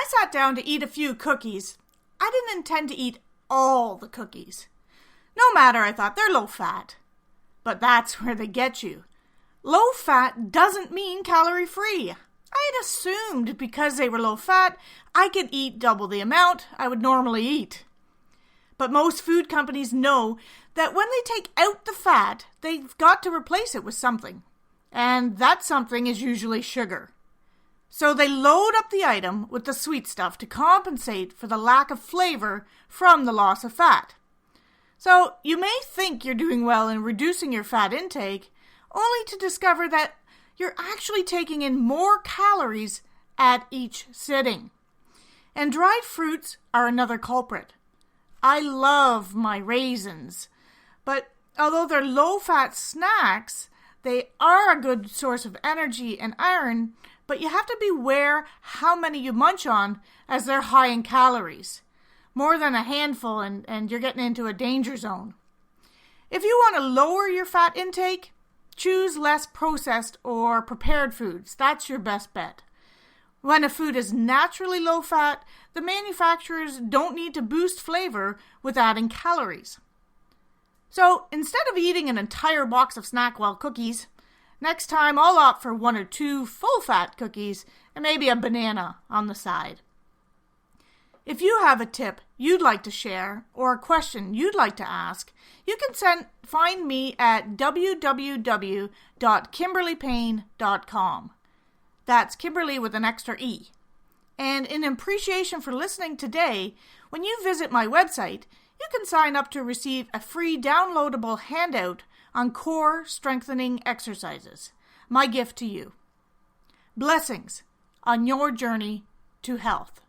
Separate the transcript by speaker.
Speaker 1: sat down to eat a few cookies, I didn't intend to eat all the cookies. No matter, I thought, they're low fat. But that's where they get you. Low fat doesn't mean calorie free. I had assumed because they were low fat, I could eat double the amount I would normally eat. But most food companies know that when they take out the fat, they've got to replace it with something. And that something is usually sugar. So they load up the item with the sweet stuff to compensate for the lack of flavor from the loss of fat. So you may think you're doing well in reducing your fat intake, only to discover that you're actually taking in more calories at each sitting. And dried fruits are another culprit. I love my raisins, but although they're low-fat snacks, they are a good source of energy and iron, but you have to beware how many you munch on as they're high in calories. More than a handful and you're getting into a danger zone. If you want to lower your fat intake, choose less processed or prepared foods. That's your best bet. When a food is naturally low fat, the manufacturers don't need to boost flavor with adding calories. So instead of eating an entire box of Snackwell cookies, next time I'll opt for 1 or 2 full-fat cookies and maybe a banana on the side. If you have a tip you'd like to share or a question you'd like to ask, you can find me at www.kimberleypayne.com. That's Kimberly with an extra E. And in appreciation for listening today, when you visit my website, you can sign up to receive a free downloadable handout on core strengthening exercises. My gift to you. Blessings on your journey to health.